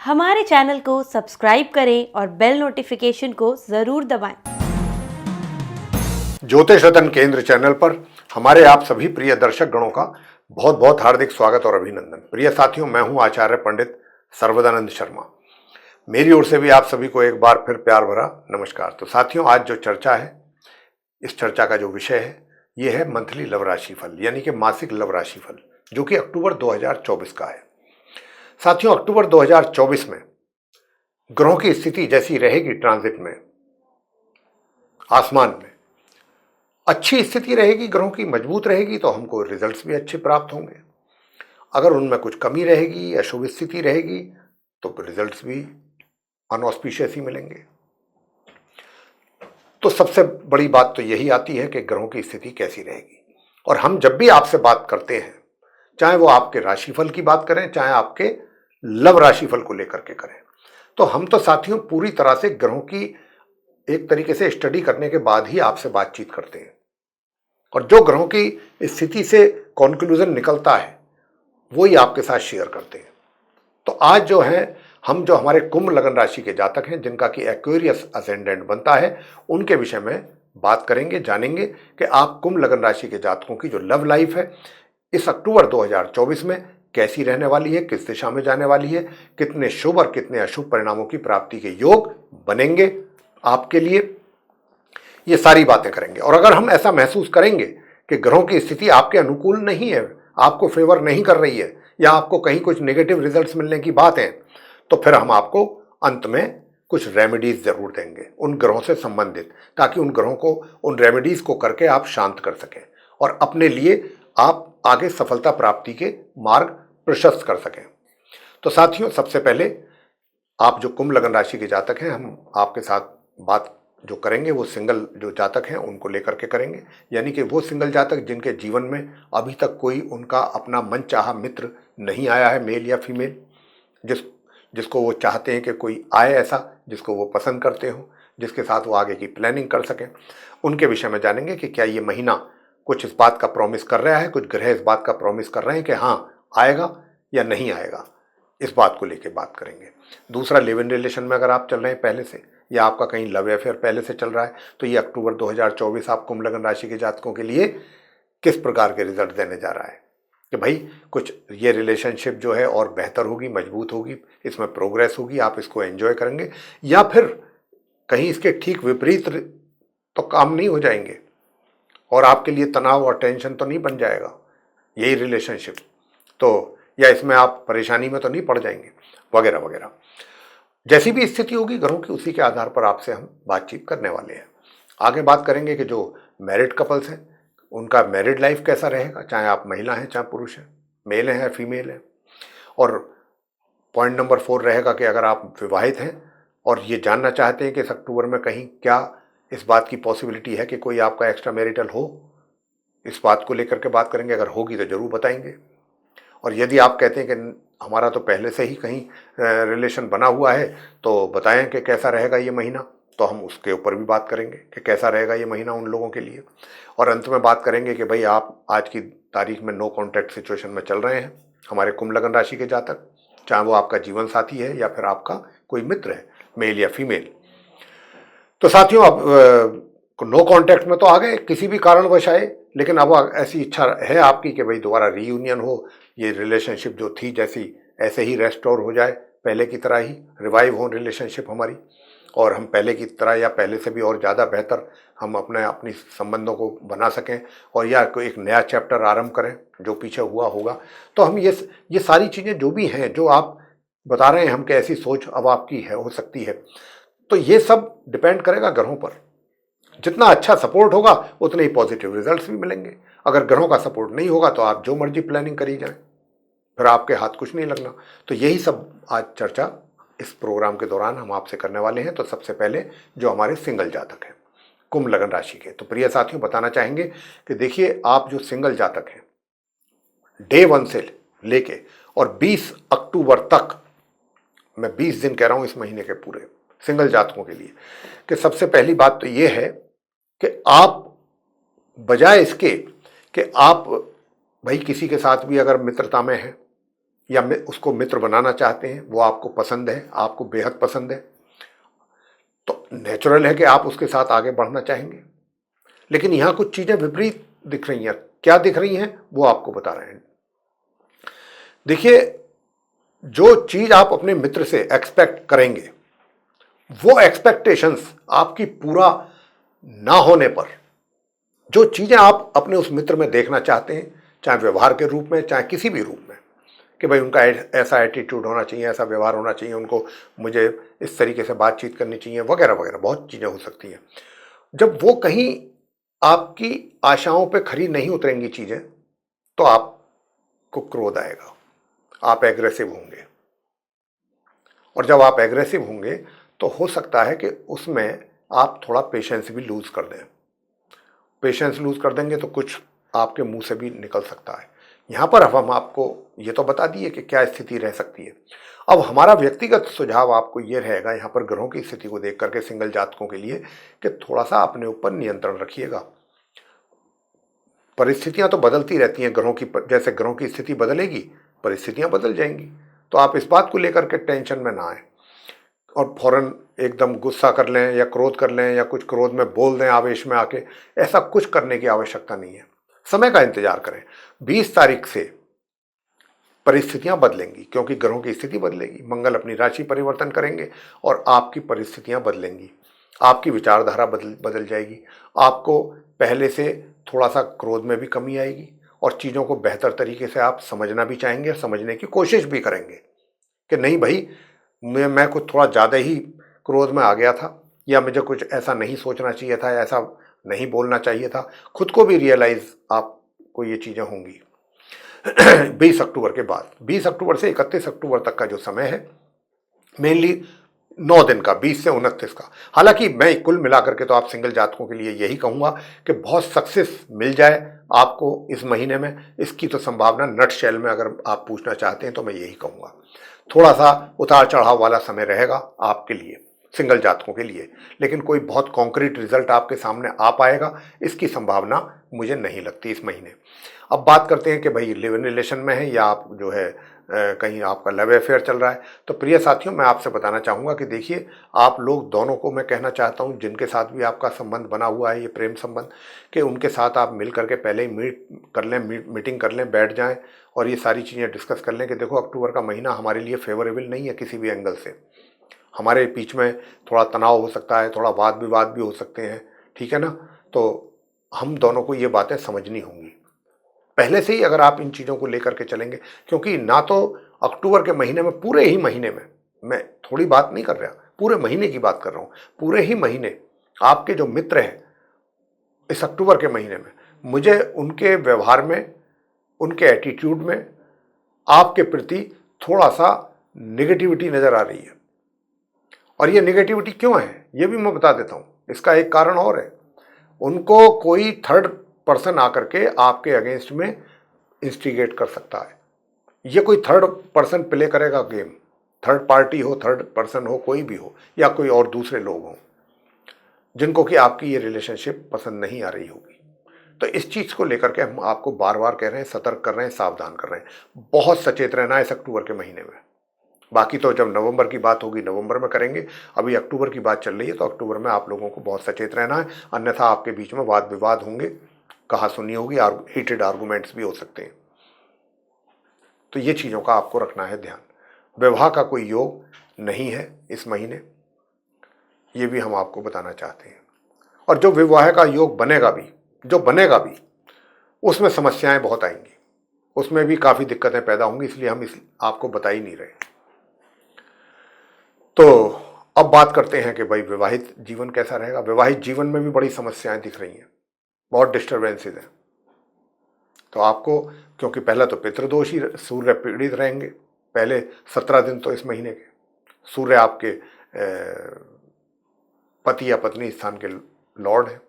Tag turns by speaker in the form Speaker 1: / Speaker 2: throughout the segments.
Speaker 1: हमारे चैनल को सब्सक्राइब करें और बेल नोटिफिकेशन को जरूर दबाएं।
Speaker 2: ज्योतिष रतन केंद्र चैनल पर हमारे आप सभी प्रिय दर्शक गणों का बहुत बहुत हार्दिक स्वागत और अभिनंदन। प्रिय साथियों, मैं हूं आचार्य पंडित सर्वदानंद शर्मा। मेरी ओर से भी आप सभी को एक बार फिर प्यार भरा नमस्कार। तो साथियों, आज जो चर्चा है, इस चर्चा का जो विषय है, ये है मंथली लव राशि फल, यानी कि मासिक लव राशि फल, जो कि अक्टूबर 2024 का है। साथियों, अक्टूबर 2024 में ग्रहों की स्थिति जैसी रहेगी ट्रांजिट में, आसमान में अच्छी स्थिति रहेगी, ग्रहों की मजबूत रहेगी, तो हमको रिजल्ट्स भी अच्छे प्राप्त होंगे। अगर उनमें कुछ कमी रहेगी या शुभ स्थिति रहेगी तो रिजल्ट्स भी अनऑस्पिशियस ही मिलेंगे। तो सबसे बड़ी बात तो यही आती है कि ग्रहों की स्थिति कैसी रहेगी। और हम जब भी आपसे बात करते हैं, चाहे वो आपके राशिफल की बात करें, चाहे आपके लव राशिफल को लेकर के करें, तो हम तो साथियों पूरी तरह से ग्रहों की एक तरीके से स्टडी करने के बाद ही आपसे बातचीत करते हैं। और जो ग्रहों की स्थिति से कॉन्क्लूजन निकलता है वो ही आपके साथ शेयर करते हैं। तो आज जो है, हम जो हमारे कुंभ लगन राशि के जातक हैं, जिनका कि एक्वेरियस असेंडेंट बनता है, उनके विषय में बात करेंगे, जानेंगे कि आप कुंभ लगन राशि के जातकों की जो लव लाइफ है इस अक्टूबर 2024 में कैसी रहने वाली है, किस दिशा में जाने वाली है, कितने शुभ और कितने अशुभ परिणामों की प्राप्ति के योग बनेंगे आपके लिए, ये सारी बातें करेंगे। और अगर हम ऐसा महसूस करेंगे कि ग्रहों की स्थिति आपके अनुकूल नहीं है, आपको फेवर नहीं कर रही है, या आपको कहीं कुछ नेगेटिव रिजल्ट्स मिलने की बात है, तो फिर हम आपको अंत में कुछ रेमेडीज जरूर देंगे उन ग्रहों से संबंधित, ताकि उन ग्रहों को, उन रेमेडीज को करके आप शांत कर सकें और अपने लिए आप आगे सफलता प्राप्ति के मार्ग प्रशस्त कर सकें। तो साथियों, सबसे पहले आप जो कुंभ लगन राशि के जातक हैं, हम आपके साथ बात जो करेंगे वो सिंगल जो जातक हैं उनको लेकर के करेंगे, यानी कि वो सिंगल जातक जिनके जीवन में अभी तक कोई उनका अपना मनचाहा मित्र नहीं आया है, मेल या फीमेल, जिसको वो चाहते हैं कि कोई आए ऐसा जिसको वो पसंद करते हो, जिसके साथ वो आगे की प्लानिंग कर सकें। उनके विषय में जानेंगे कि क्या ये महीना कुछ इस बात का प्रॉमिस कर रहा है, कुछ ग्रह इस बात का प्रॉमिस कर रहे हैं कि हाँ आएगा या नहीं आएगा, इस बात को लेकर बात करेंगे। दूसरा, लिव इन रिलेशन में अगर आप चल रहे हैं पहले से, या आपका कहीं लव अफेयर पहले से चल रहा है, तो ये अक्टूबर 2024 आप कुंभ लगन राशि के जातकों के लिए किस प्रकार के रिजल्ट देने जा रहा है कि भाई कुछ ये रिलेशनशिप जो है और बेहतर होगी, मजबूत होगी, इसमें प्रोग्रेस होगी, आप इसको एंजॉय करेंगे, या फिर कहीं इसके ठीक विपरीत तो काम नहीं हो जाएंगे और आपके लिए तनाव और टेंशन तो नहीं बन जाएगा यही रिलेशनशिप, तो या इसमें आप परेशानी में तो नहीं पड़ जाएंगे, वगैरह वगैरह। जैसी भी स्थिति होगी ग्रहों की, उसी के आधार पर आपसे हम बातचीत करने वाले हैं। आगे बात करेंगे कि जो मैरिड कपल्स हैं उनका मैरिड लाइफ कैसा रहेगा, चाहे आप महिला हैं चाहे पुरुष हैं, मेल हैं फीमेल हैं। और पॉइंट नंबर 4 रहेगा कि अगर आप विवाहित हैं और ये जानना चाहते हैं कि इस अक्टूबर में कहीं क्या इस बात की पॉसिबिलिटी है कि कोई आपका एक्स्ट्रा मैरिटल हो, इस बात को लेकर के बात करेंगे। अगर होगी तो जरूर बताएंगे। और यदि आप कहते हैं कि हमारा तो पहले से ही कहीं रिलेशन बना हुआ है, तो बताएं कि कैसा रहेगा ये महीना, तो हम उसके ऊपर भी बात करेंगे कि कैसा रहेगा ये महीना उन लोगों के लिए। और अंत में बात करेंगे कि भाई आप आज की तारीख में नो कॉन्टैक्ट सिचुएशन में चल रहे हैं, हमारे कुंभ लगन राशि के जातक, चाहे वो आपका जीवन साथी है या फिर आपका कोई मित्र है, मेल या फीमेल। तो साथियों, अब नो कॉन्टैक्ट में तो आ गए किसी भी कारणवश आए, लेकिन अब ऐसी इच्छा है आपकी कि भाई दोबारा रीयूनियन हो, ये रिलेशनशिप जो थी जैसी ऐसे ही रेस्टोर हो जाए, पहले की तरह ही रिवाइव हो रिलेशनशिप हमारी, और हम पहले की तरह या पहले से भी और ज़्यादा बेहतर हम अपनी संबंधों को बना सकें, और या कोई एक नया चैप्टर आरंभ करें, जो पीछे हुआ होगा। तो हम ये सारी चीज़ें जो भी हैं, जो आप बता रहे हैं हम कि ऐसी सोच अब आपकी है, हो सकती है, तो ये सब डिपेंड करेगा ग्रहों पर। जितना अच्छा सपोर्ट होगा उतने ही पॉजिटिव रिजल्ट्स भी मिलेंगे। अगर ग्रहों का सपोर्ट नहीं होगा तो आप जो मर्जी प्लानिंग करी जाए, फिर आपके हाथ कुछ नहीं लगना। तो यही सब आज चर्चा इस प्रोग्राम के दौरान हम आपसे करने वाले हैं। तो सबसे पहले जो हमारे सिंगल जातक हैं कुंभ लगन राशि के, तो प्रिय साथियों बताना चाहेंगे कि देखिए, आप जो सिंगल जातक हैं, डे 1 से लेके और 20 अक्टूबर तक, मैं 20 दिन कह रहा हूं इस महीने के पूरे सिंगल जातकों के लिए, कि सबसे पहली बात तो यह है कि आप बजाय इसके कि आप भाई किसी के साथ भी अगर मित्रता में हैं या उसको मित्र बनाना चाहते हैं, वो आपको पसंद है, आपको बेहद पसंद है, तो नेचुरल है कि आप उसके साथ आगे बढ़ना चाहेंगे। लेकिन यहां कुछ चीजें विपरीत दिख रही हैं। क्या दिख रही हैं वो आपको बता रहे हैं। देखिए, जो चीज आप अपने मित्र से एक्सपेक्ट करेंगे, वो एक्सपेक्टेशंस आपकी पूरा ना होने पर, जो चीजें आप अपने उस मित्र में देखना चाहते हैं, चाहे व्यवहार के रूप में, चाहे किसी भी रूप में, कि भाई उनका ऐसा एटीट्यूड होना चाहिए, ऐसा व्यवहार होना चाहिए, उनको मुझे इस तरीके से बातचीत करनी चाहिए, वगैरह वगैरह, बहुत चीजें हो सकती हैं। जब वो कहीं आपकी आशाओं पे खरी नहीं उतरेंगी चीजें, तो आपको क्रोध आएगा, आप एग्रेसिव होंगे। और जब आप एग्रेसिव होंगे तो हो सकता है कि उसमें आप थोड़ा पेशेंस भी लूज कर दें। पेशेंस लूज कर देंगे तो कुछ आपके मुंह से भी निकल सकता है। यहां पर अब हम आपको ये तो बता दिए कि क्या स्थिति रह सकती है। अब हमारा व्यक्तिगत सुझाव आपको ये रहेगा यहां पर ग्रहों की स्थिति को देख करके सिंगल जातकों के लिए, कि थोड़ा सा अपने ऊपर नियंत्रण रखिएगा। परिस्थितियां तो बदलती रहती हैं ग्रहों की, जैसे ग्रहों की स्थिति बदलेगी परिस्थितियां बदल जाएंगी। तो आप इस बात को लेकर के टेंशन में ना आए और फौरन एकदम गुस्सा कर लें या क्रोध कर लें या कुछ क्रोध में बोल दें आवेश में आके, ऐसा कुछ करने की आवश्यकता नहीं है। समय का इंतजार करें। 20 तारीख से परिस्थितियां बदलेंगी, क्योंकि ग्रहों की स्थिति बदलेगी, मंगल अपनी राशि परिवर्तन करेंगे और आपकी परिस्थितियां बदलेंगी, आपकी विचारधारा बदल जाएगी। आपको पहले से थोड़ा सा क्रोध में भी कमी आएगी और चीज़ों को बेहतर तरीके से आप समझना भी चाहेंगे, समझने की कोशिश भी करेंगे कि नहीं भाई, मैं कुछ थोड़ा ज़्यादा ही क्रोध में आ गया था, या मुझे कुछ ऐसा नहीं सोचना चाहिए था, ऐसा नहीं बोलना चाहिए था। खुद को भी रियलाइज आपको ये चीज़ें होंगी। 20 अक्टूबर के बाद, 20 अक्टूबर से 31 अक्टूबर तक का जो समय है, मेनली 9 दिन का, 20 से 29 का। हालांकि मैं कुल मिलाकर के तो आप सिंगल जातकों के लिए यही कहूंगा कि बहुत सक्सेस मिल जाए आपको इस महीने में, इसकी तो संभावना नट शेल में अगर आप पूछना चाहते हैं तो मैं यही कहूंगा। थोड़ा सा उतार चढ़ाव वाला समय रहेगा आपके लिए, सिंगल जातकों के लिए, लेकिन कोई बहुत कॉन्क्रीट रिजल्ट आपके सामने आ पाएगा इसकी संभावना मुझे नहीं लगती इस महीने। अब बात करते हैं कि भाई लिव इन रिलेशन में है या आप जो है कहीं आपका लव अफेयर चल रहा है। तो प्रिय साथियों, मैं आपसे बताना चाहूँगा कि देखिए, आप लोग दोनों को मैं कहना चाहता हूँ, जिनके साथ भी आपका संबंध बना हुआ है, ये प्रेम संबंध, कि उनके साथ आप मिल करके पहले ही मीटिंग कर लें, बैठ जाएं और ये सारी चीज़ें डिस्कस कर लें कि देखो, अक्टूबर का महीना हमारे लिए फेवरेबल नहीं है किसी भी एंगल से। हमारे बीच में थोड़ा तनाव हो सकता है, थोड़ा वाद विवाद भी हो सकते हैं, ठीक है ना। तो हम दोनों को ये बातें समझनी होंगी पहले से ही, अगर आप इन चीज़ों को लेकर के चलेंगे। क्योंकि ना तो अक्टूबर के महीने में, पूरे ही महीने में, मैं थोड़ी बात नहीं कर रहा, पूरे महीने की बात कर रहा हूँ, पूरे ही महीने आपके जो मित्र हैं इस अक्टूबर के महीने में, मुझे उनके व्यवहार में, उनके एटीट्यूड में आपके प्रति थोड़ा सा निगेटिविटी नजर आ रही है। और ये निगेटिविटी क्यों है ये भी मैं बता देता हूँ। इसका एक कारण और है, उनको कोई थर्ड पर्सन आकर के आपके अगेंस्ट में इंस्टिगेट कर सकता है। ये कोई थर्ड पर्सन प्ले करेगा गेम, थर्ड पार्टी हो, थर्ड पर्सन हो, कोई भी हो, या कोई और दूसरे लोग हों जिनको कि आपकी ये रिलेशनशिप पसंद नहीं आ रही होगी। तो इस चीज़ को लेकर के हम आपको बार बार कह रहे हैं, सतर्क कर रहे हैं, सावधान कर रहे हैं, बहुत सचेत रहना है इस अक्टूबर के महीने में। बाकी तो जब नवंबर की बात होगी नवंबर में करेंगे, अभी अक्टूबर की बात चल रही है, तो अक्टूबर में आप लोगों को बहुत सचेत रहना है, अन्यथा आपके बीच में वाद विवाद होंगे, कहा सुनी होगी, हीटेड आर्गूमेंट्स भी हो सकते हैं। तो ये चीज़ों का आपको रखना है ध्यान। विवाह का कोई योग नहीं है इस महीने, ये भी हम आपको बताना चाहते हैं। और जो विवाह का योग बनेगा भी, जो बनेगा भी, उसमें समस्याएं बहुत आएंगी, उसमें भी काफ़ी दिक्कतें पैदा होंगी, इसलिए हम इस आपको बता ही नहीं रहे। तो अब बात करते हैं कि भाई विवाहित जीवन कैसा रहेगा। विवाहित जीवन में भी बड़ी समस्याएं दिख रही हैं, बहुत डिस्टर्बेंसेज हैं। तो आपको, क्योंकि पहला तो पितृदोष ही, सूर्य पीड़ित रहेंगे पहले 17 दिन तो इस महीने के। सूर्य आपके पति या पत्नी स्थान के लॉर्ड हैं,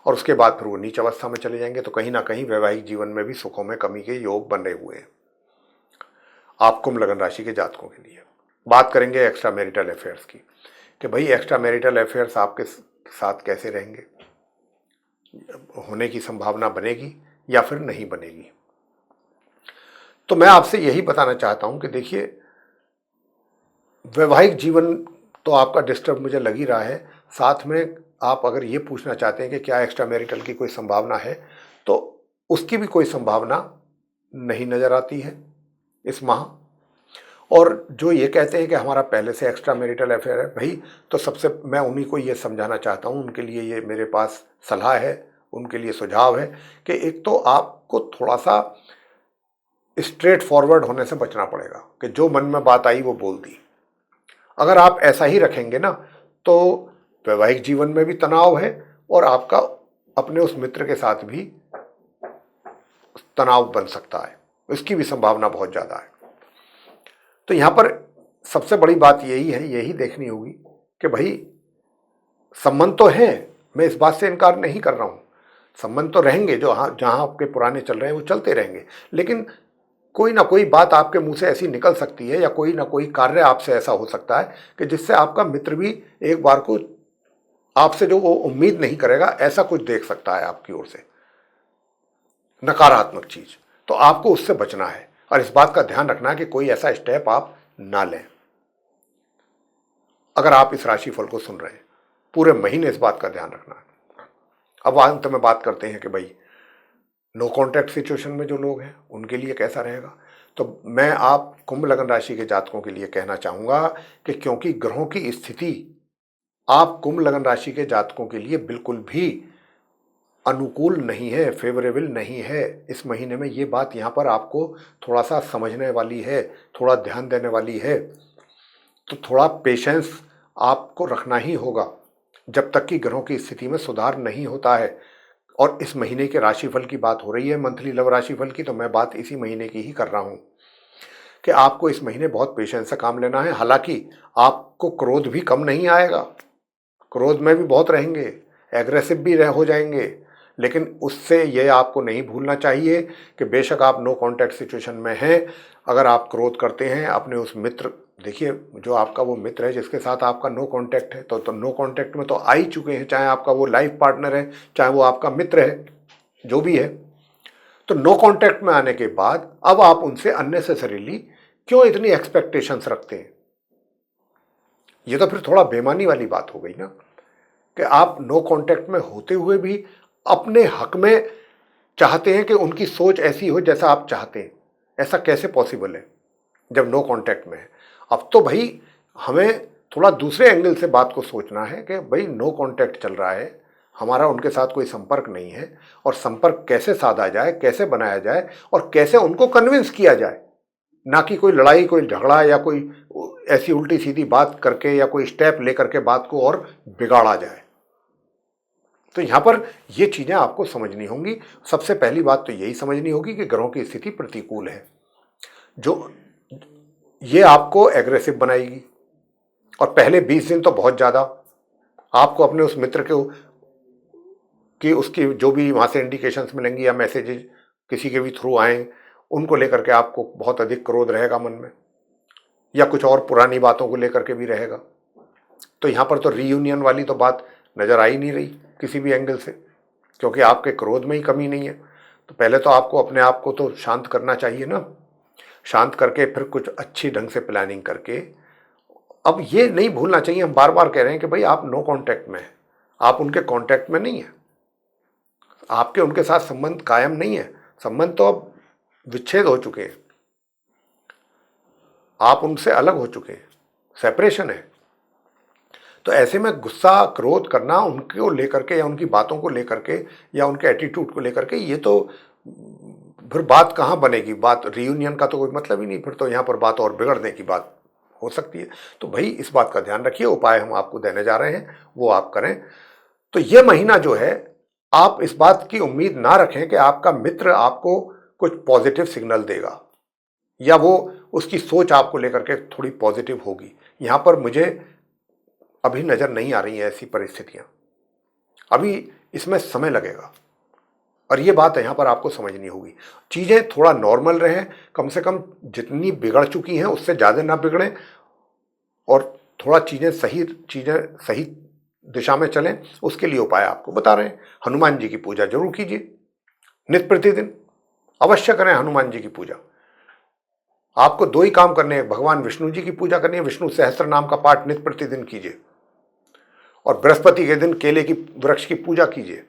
Speaker 2: और उसके बाद फिर वो नीच अवस्था में चले जाएंगे। तो कहीं ना कहीं वैवाहिक जीवन में भी सुखों में कमी के योग बने हुए हैं आप कुंभ लगन राशि के जातकों के लिए। बात करेंगे एक्स्ट्रा मैरिटल अफेयर्स की, कि भाई एक्स्ट्रा मैरिटल अफेयर्स आपके साथ कैसे रहेंगे, होने की संभावना बनेगी या फिर नहीं बनेगी। तो मैं आपसे यही बताना चाहता हूं कि देखिए, वैवाहिक जीवन तो आपका डिस्टर्ब मुझे लग ही रहा है, साथ में आप अगर ये पूछना चाहते हैं कि क्या एक्स्ट्रा मैरिटल की कोई संभावना है, तो उसकी भी कोई संभावना नहीं नजर आती है इस माह। और जो ये कहते हैं कि हमारा पहले से एक्स्ट्रा मैरिटल अफेयर है, भाई तो सबसे मैं उन्हीं को ये समझाना चाहता हूँ, उनके लिए ये मेरे पास सलाह है, उनके लिए सुझाव है कि एक तो आपको थोड़ा सा स्ट्रेट फॉरवर्ड होने से बचना पड़ेगा कि जो मन में बात आई वो बोल दी। अगर आप ऐसा ही रखेंगे ना, तो वैवाहिक जीवन में भी तनाव है और आपका अपने उस मित्र के साथ भी तनाव बन सकता है, इसकी भी संभावना बहुत ज़्यादा है। तो यहाँ पर सबसे बड़ी बात यही है, यही देखनी होगी कि भाई संबंध तो हैं, मैं इस बात से इनकार नहीं कर रहा हूँ, संबंध तो रहेंगे, जो जहाँ आपके पुराने चल रहे हैं वो चलते रहेंगे, लेकिन कोई ना कोई बात आपके मुंह से ऐसी निकल सकती है या कोई ना कोई कार्य आपसे ऐसा हो सकता है कि जिससे आपका मित्र भी एक बार को आपसे जो वो उम्मीद नहीं करेगा ऐसा कुछ देख सकता है आपकी ओर से, नकारात्मक चीज। तो आपको उससे बचना है और इस बात का ध्यान रखना है कि कोई ऐसा स्टेप आप ना लें। अगर आप इस राशिफल को सुन रहे हैं, पूरे महीने इस बात का ध्यान रखना है। अब अंत में बात करते हैं कि भाई नो कॉन्टैक्ट सिचुएशन में जो लोग हैं उनके लिए कैसा रहेगा। तो मैं आप कुंभ लग्न राशि के जातकों के लिए कहना चाहूंगा कि क्योंकि ग्रहों की स्थिति आप कुंभ लग्न राशि के जातकों के लिए बिल्कुल भी अनुकूल नहीं है, फेवरेबल नहीं है इस महीने में, ये बात यहाँ पर आपको थोड़ा सा समझने वाली है, थोड़ा ध्यान देने वाली है। तो थोड़ा पेशेंस आपको रखना ही होगा जब तक कि ग्रहों की स्थिति में सुधार नहीं होता है। और इस महीने के राशिफल की बात हो रही है, मंथली लव राशिफल की, तो मैं बात इसी महीने की ही कर रहा हूं कि आपको इस महीने बहुत पेशेंस से काम लेना है। हालांकि आपको क्रोध भी कम नहीं आएगा, क्रोध में भी बहुत रहेंगे, एग्रेसिव भी हो जाएंगे, लेकिन उससे ये आपको नहीं भूलना चाहिए कि बेशक आप नो कॉन्टैक्ट सिचुएशन में हैं, अगर आप क्रोध करते हैं अपने उस मित्र, देखिए जो आपका वो मित्र है जिसके साथ आपका नो कॉन्टैक्ट है, तो नो कॉन्टैक्ट में तो आ ही चुके हैं, चाहे आपका वो लाइफ पार्टनर है, चाहे वो आपका मित्र है, जो भी है। तो नो कॉन्टैक्ट में आने के बाद अब आप उनसे अननेसेसरीली क्यों इतनी एक्सपेक्टेशंस रखते हैं? ये तो फिर थोड़ा बेईमानी वाली बात हो गई ना, कि आप नो कॉन्टैक्ट में होते हुए भी अपने हक में चाहते हैं कि उनकी सोच ऐसी हो जैसा आप चाहते हैं। ऐसा कैसे पॉसिबल है जब नो कॉन्टैक्ट में है? अब तो भाई हमें थोड़ा दूसरे एंगल से बात को सोचना है कि भाई नो कॉन्टैक्ट चल रहा है, हमारा उनके साथ कोई संपर्क नहीं है, और संपर्क कैसे साधा जाए, कैसे बनाया जाए और कैसे उनको कन्विंस किया जाए, ना कि कोई लड़ाई, कोई झगड़ा या कोई ऐसी उल्टी सीधी बात करके या कोई स्टेप लेकर के बात को और बिगाड़ा जाए। तो यहां पर ये चीजें आपको समझनी होंगी। सबसे पहली बात तो यही समझनी होगी कि ग्रहों की स्थिति प्रतिकूल है, जो ये आपको एग्रेसिव बनाएगी। और पहले 20 दिन तो बहुत ज्यादा आपको अपने उस मित्र को कि उसकी जो भी वहां से इंडिकेशंस मिलेंगी या मैसेजेस किसी के भी थ्रू आए, उनको लेकर के आपको बहुत अधिक क्रोध रहेगा मन में, या कुछ और पुरानी बातों को लेकर के भी रहेगा। तो यहां पर तो रीयूनियन वाली तो बात नजर आ ही नहीं रही किसी भी एंगल से, क्योंकि आपके क्रोध में ही कमी नहीं है। तो पहले तो आपको अपने आप को तो शांत करना चाहिए ना, शांत करके फिर कुछ अच्छी ढंग से प्लानिंग करके। अब ये नहीं भूलना चाहिए, हम बार बार कह रहे हैं कि भाई आप नो कांटेक्ट में हैं, आप उनके कांटेक्ट में नहीं है, आपके उनके साथ संबंध कायम नहीं है, संबंध तो अब विच्छेद हो चुके हैं, आप उनसे अलग हो चुके हैं, सेपरेशन है। तो ऐसे में गुस्सा, क्रोध करना उनको लेकर के या उनकी बातों को लेकर के या उनके एटीट्यूड को लेकर के, ये तो फिर बात कहाँ बनेगी, बात रियूनियन का तो कोई मतलब ही नहीं, फिर तो यहाँ पर बात और बिगड़ने की बात हो सकती है। तो भाई इस बात का ध्यान रखिए, उपाय हम आपको देने जा रहे हैं वो आप करें। तो ये महीना जो है, आप इस बात की उम्मीद ना रखें कि आपका मित्र आपको कुछ पॉजिटिव सिग्नल देगा या वो उसकी सोच आपको लेकर के थोड़ी पॉजिटिव होगी। यहां पर मुझे अभी नजर नहीं आ रही है ऐसी परिस्थितियां, अभी इसमें समय लगेगा और ये बात यहां पर आपको समझनी होगी। चीजें थोड़ा नॉर्मल रहें, कम से कम जितनी बिगड़ चुकी हैं उससे ज्यादा ना बिगड़ें, और थोड़ा चीजें सही दिशा में चलें, उसके लिए उपाय आपको बता रहे हैं। हनुमान जी की पूजा जरूर कीजिए, नित्य प्रतिदिन अवश्य करें हनुमान जी की पूजा। आपको 2 ही काम करने हैं, भगवान विष्णु जी की पूजा करनी है, विष्णु सहस्त्र नाम का पाठ नित्य प्रतिदिन कीजिए, और बृहस्पति के दिन केले की वृक्ष की पूजा कीजिए।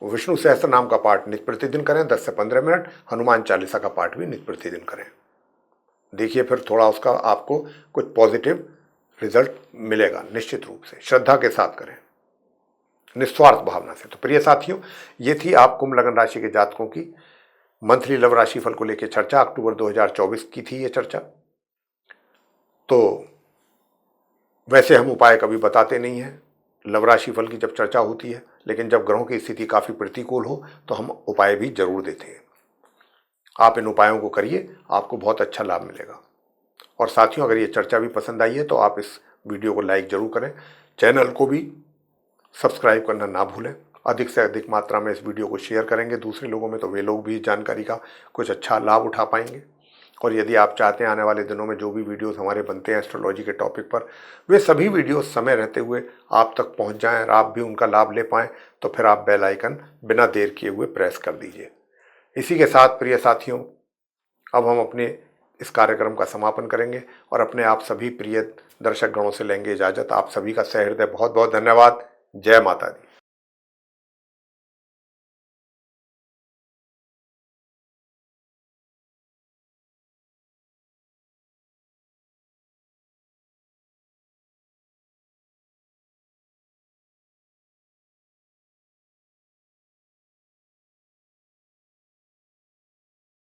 Speaker 2: विष्णु सहस्त्र नाम का पाठ नित्य प्रतिदिन करें 10 से 15 मिनट, हनुमान चालीसा का पाठ भी नित्य प्रतिदिन करें। देखिए फिर थोड़ा उसका आपको कुछ पॉजिटिव रिजल्ट मिलेगा निश्चित रूप से। श्रद्धा के साथ करें, निस्वार्थ भावना से। तो प्रिय साथियों, ये थी आप कुंभ लग्न राशि के जातकों की मंथली लव राशिफल को लेकर चर्चा। अक्टूबर 2024 की थी ये चर्चा। तो वैसे हम उपाय कभी बताते नहीं हैं लव राशिफल की जब चर्चा होती है, लेकिन जब ग्रहों की स्थिति काफ़ी प्रतिकूल हो तो हम उपाय भी जरूर देते हैं। आप इन उपायों को करिए, आपको बहुत अच्छा लाभ मिलेगा। और साथियों, अगर ये चर्चा भी पसंद आई है तो आप इस वीडियो को लाइक जरूर करें, चैनल को भी सब्सक्राइब करना ना भूलें। अधिक से अधिक मात्रा में इस वीडियो को शेयर करेंगे दूसरे लोगों में, तो वे लोग भी जानकारी का कुछ अच्छा लाभ उठा पाएंगे। और यदि आप चाहते हैं आने वाले दिनों में जो भी वीडियोस हमारे बनते हैं एस्ट्रोलॉजी के टॉपिक पर, वे सभी वीडियोस समय रहते हुए आप तक पहुंच जाएं और आप भी उनका लाभ ले पाएं, तो फिर आप बेल आइकन बिना देर किए हुए प्रेस कर दीजिए। इसी के साथ प्रिय साथियों, अब हम अपने इस कार्यक्रम का समापन करेंगे और अपने आप सभी प्रिय दर्शक गणों से लेंगे इजाजत। आप सभी का सहृदय बहुत बहुत धन्यवाद। जय माता दी।